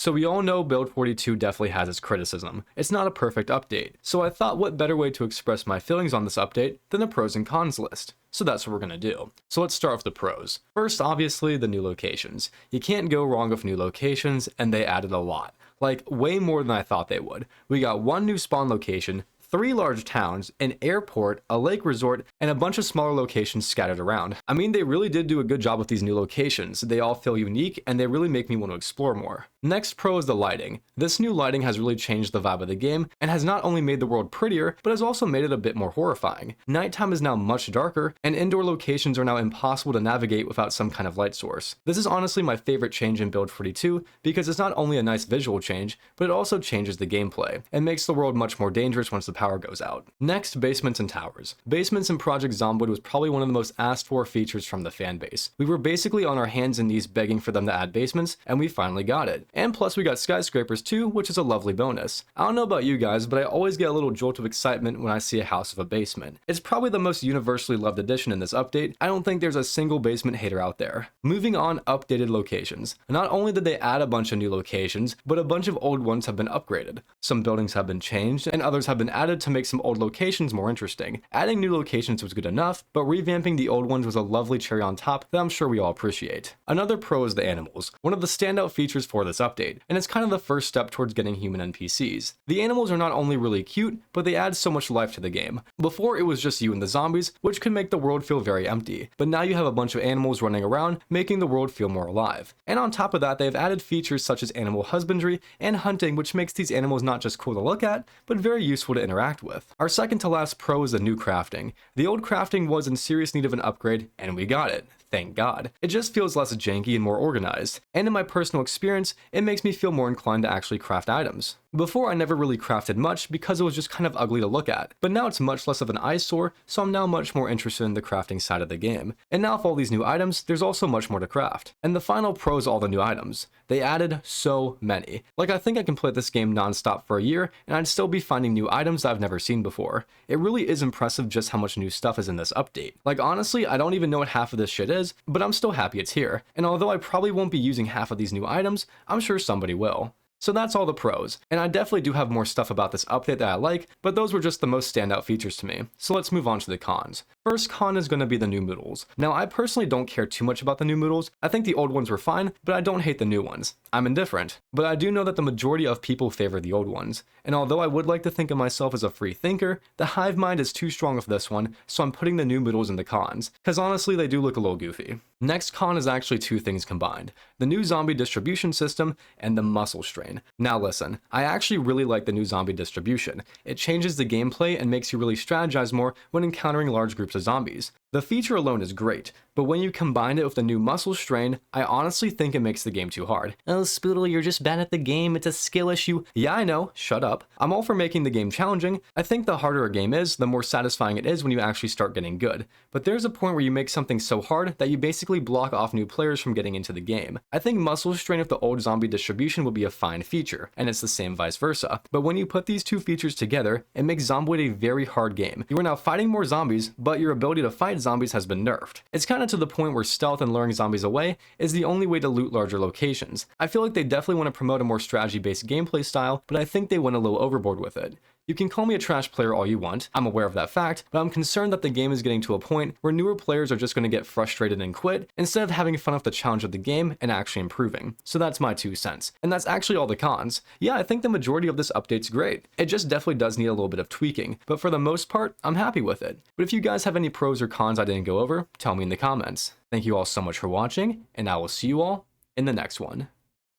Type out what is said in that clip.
So we all know Build 42 definitely has its criticism. It's not a perfect update. So I thought what better way to express my feelings on this update than a pros and cons list. So that's what we're going to do. So let's start with the pros. First, obviously, the new locations. You can't go wrong with new locations, and they added a lot. Like, way more than I thought they would. We got one new spawn location, 3 large towns, an airport, a lake resort, and a bunch of smaller locations scattered around. I mean, they really did do a good job with these new locations. They all feel unique, and they really make me want to explore more. Next pro is the lighting. This new lighting has really changed the vibe of the game, and has not only made the world prettier, but has also made it a bit more horrifying. Nighttime is now much darker, and indoor locations are now impossible to navigate without some kind of light source. This is honestly my favorite change in Build 42, because it's not only a nice visual change, but it also changes the gameplay, and makes the world much more dangerous once the power goes out. Next, basements and towers. Basements in Project Zomboid was probably one of the most asked for features from the fanbase. We were basically on our hands and knees begging for them to add basements, and we finally got it. And plus we got skyscrapers too, which is a lovely bonus. I don't know about you guys, but I always get a little jolt of excitement when I see a house with a basement. It's probably the most universally loved addition in this update. I don't think there's a single basement hater out there. Moving on, updated locations. Not only did they add a bunch of new locations, but a bunch of old ones have been upgraded. Some buildings have been changed, and others have been added to make some old locations more interesting. Adding new locations was good enough, but revamping the old ones was a lovely cherry on top that I'm sure we all appreciate. Another pro is the animals, one of the standout features for this update, and it's kind of the first step towards getting human NPCs. The animals are not only really cute, but they add so much life to the game. Before it was just you and the zombies, which could make the world feel very empty, but now you have a bunch of animals running around, making the world feel more alive. And on top of that, they've added features such as animal husbandry and hunting, which makes these animals not just cool to look at, but very useful to interact with. Our second to last pro is the new crafting. The old crafting was in serious need of an upgrade, and we got it. Thank God. It just feels less janky and more organized, and in my personal experience, it makes me feel more inclined to actually craft items. Before, I never really crafted much because it was just kind of ugly to look at, but now it's much less of an eyesore, so I'm now much more interested in the crafting side of the game. And now with all these new items, there's also much more to craft. And the final pro is all the new items. They added so many. Like, I think I can play this game non-stop for a year, and I'd still be finding new items I've never seen before. It really is impressive just how much new stuff is in this update. Like, honestly, I don't even know what half of this shit is, but I'm still happy it's here. And although I probably won't be using half of these new items, I'm sure somebody will. So that's all the pros, and I definitely do have more stuff about this update that I like, but those were just the most standout features to me. So let's move on to the cons. First con is going to be the new moodles. Now, I personally don't care too much about the new moodles. I think the old ones were fine, but I don't hate the new ones. I'm indifferent. But I do know that the majority of people favor the old ones. And although I would like to think of myself as a free thinker, the hive mind is too strong with this one, so I'm putting the new moodles in the cons, because honestly they do look a little goofy. Next con is actually two things combined: the new zombie distribution system and the muscle strain. Now listen, I actually really like the new zombie distribution. It changes the gameplay and makes you really strategize more when encountering large groups of zombies. The feature alone is great, but when you combine it with the new muscle strain, I honestly think it makes the game too hard. Oh, Spoodle, you're just bad at the game, it's a skill issue. Yeah, I know, shut up. I'm all for making the game challenging. I think the harder a game is, the more satisfying it is when you actually start getting good. But there's a point where you make something so hard that you basically block off new players from getting into the game. I think muscle strain with the old zombie distribution would be a fine feature, and it's the same vice versa. But when you put these two features together, it makes Zomboid a very hard game. You are now fighting more zombies, but your ability to fight zombies has been nerfed. It's kind of to the point where stealth and luring zombies away is the only way to loot larger locations. I feel like they definitely want to promote a more strategy-based gameplay style, but I think they went a little overboard with it. You can call me a trash player all you want, I'm aware of that fact, but I'm concerned that the game is getting to a point where newer players are just going to get frustrated and quit, instead of having fun with the challenge of the game and actually improving. So that's my 2 cents. And that's actually all the cons. Yeah, I think the majority of this update's great. It just definitely does need a little bit of tweaking, but for the most part, I'm happy with it. But if you guys have any pros or cons I didn't go over, tell me in the comments. Thank you all so much for watching, and I will see you all in the next one.